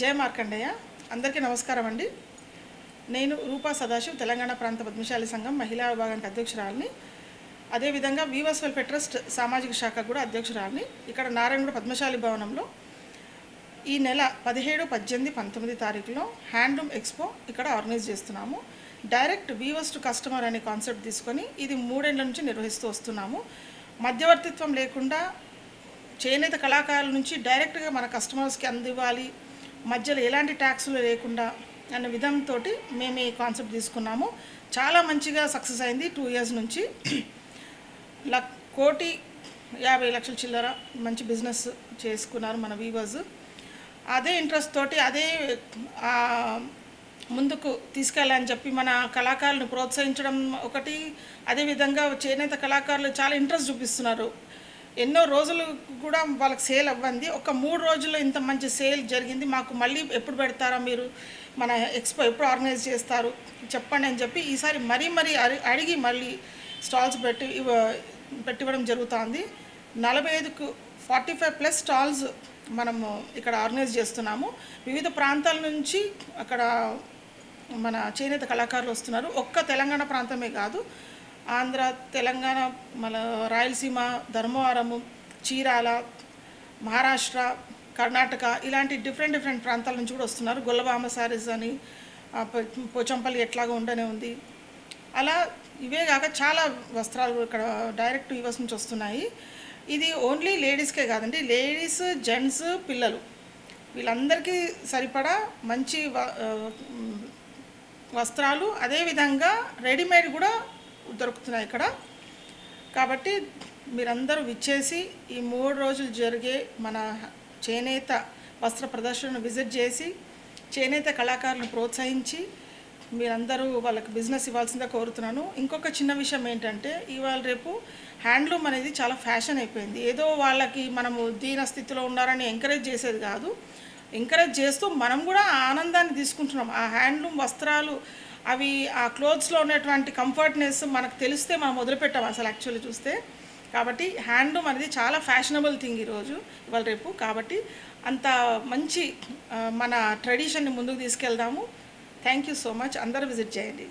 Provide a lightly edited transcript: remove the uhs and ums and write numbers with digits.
జయ మార్కండేయ అందరికీ నమస్కారం అండి. నేను రూపా సదాశివ్ తెలంగాణ ప్రాంత పద్మశాలి సంఘం మహిళా విభాగానికి అధ్యక్షురాలిని. అదేవిధంగా వీవర్స్ వెల్ఫేర్ ట్రస్ట్ సామాజిక శాఖ కూడా అధ్యక్షురాలిని. ఇక్కడ నారాయణగూడ పద్మశాలి భవనంలో ఈ నెల 17, 18, 19 తారీఖులో హ్యాండ్లూమ్ ఎక్స్పో ఇక్కడ ఆర్గనైజ్ చేస్తున్నాము. డైరెక్ట్ వీవర్స్ టు కస్టమర్ అనే కాన్సెప్ట్ తీసుకొని ఇది 3 ఏళ్ల నుంచి నిర్వహిస్తూ వస్తున్నాము. మధ్యవర్తిత్వం లేకుండా చేనేత కళాకారుల నుంచి డైరెక్ట్గా మన కస్టమర్స్కి అందివ్వాలి, మధ్యలో ఎలాంటి ట్యాక్సులు లేకుండా అనే విధంతో మేము ఈ కాన్సెప్ట్ తీసుకున్నాము. చాలా మంచిగా సక్సెస్ అయింది. 2 ఇయర్స్ నుంచి 1,50,00,000 చిల్లర మంచి బిజినెస్ చేసుకున్నారు మన వీవర్స్. అదే ఇంట్రెస్ట్ తోటి అదే ముందుకు తీసుకెళ్ళాలని చెప్పి మన కళాకారులను ప్రోత్సహించడం ఒకటి. అదేవిధంగా చేనేత కళాకారులు చాలా ఇంట్రెస్ట్ చూపిస్తున్నారు. ఎన్నో రోజులు కూడా వాళ్ళకి సేల్ అవ్వంది. ఒక 3 రోజుల్లో ఇంత మంచి సేల్ జరిగింది. మాకు మళ్ళీ ఎప్పుడు పెడతారా, మీరు మన ఎక్స్పో ఎప్పుడు ఆర్గనైజ్ చేస్తారు చెప్పండి అని చెప్పి ఈసారి మరీ అడిగి మళ్ళీ స్టాల్స్ పెట్టివ్వడం జరుగుతుంది. 45కు 45+ స్టాల్స్ మనము ఇక్కడ ఆర్గనైజ్ చేస్తున్నాము. వివిధ ప్రాంతాల నుంచి అక్కడ మన చేనేత కళాకారులు వస్తున్నారు. ఒక్క తెలంగాణ ప్రాంతమే కాదు, ఆంధ్ర, తెలంగాణ, మన రాయలసీమ, ధర్మవరము, చీరాల, మహారాష్ట్ర, కర్ణాటక ఇలాంటి డిఫరెంట్ ప్రాంతాల నుంచి కూడా వస్తున్నారు. గొల్లబామ శారీస్ అని, పోచంపల్లి ఎట్లాగో ఉండనే ఉంది. అలా ఇవే కాక చాలా వస్త్రాలు ఇక్కడ డైరెక్ట్ వీవర్స్ నుంచి వస్తున్నాయి. ఇది ఓన్లీ లేడీస్కే కాదండి, లేడీస్, జెంట్స్, పిల్లలు వీళ్ళందరికీ సరిపడా మంచి వస్త్రాలు, అదేవిధంగా రెడీమేడ్ కూడా దొరుకుతున్నాయి ఇక్కడ. కాబట్టి మీరందరూ విచ్చేసి ఈ 3 రోజులు జరిగే మన చేనేత వస్త్ర ప్రదర్శనను విజిట్ చేసి చేనేత కళాకారులను ప్రోత్సహించి మీరందరూ వాళ్ళకి బిజినెస్ ఇవ్వాల్సిందే కోరుతున్నాను. ఇంకొక చిన్న విషయం ఏంటంటే, ఇవాళ రేపు హ్యాండ్లూమ్ అనేది చాలా ఫ్యాషన్ అయిపోయింది. ఏదో వాళ్ళకి మనము దీన స్థితిలో ఉన్నారని ఎంకరేజ్ చేసేది కాదు, ఎంకరేజ్ చేస్తూ మనం కూడా ఆనందాన్ని తీసుకుంటున్నాం. ఆ హ్యాండ్లూమ్ వస్త్రాలు అవి ఆ క్లోత్స్లో ఉన్నటువంటి కంఫర్ట్నెస్ మనకు తెలిస్తే మనం మొదలుపెట్టాం అసలు యాక్చువల్లీ చూస్తే. కాబట్టి హ్యాండ్లూమ్ అనేది చాలా ఫ్యాషనబుల్ థింగ్ ఇవాళ రేపు. కాబట్టి అంత మంచి మన ట్రెడిషన్ని ముందుకు తీసుకెళ్దాము. Thank you so much. అందరూ విజిట్ చేయండి.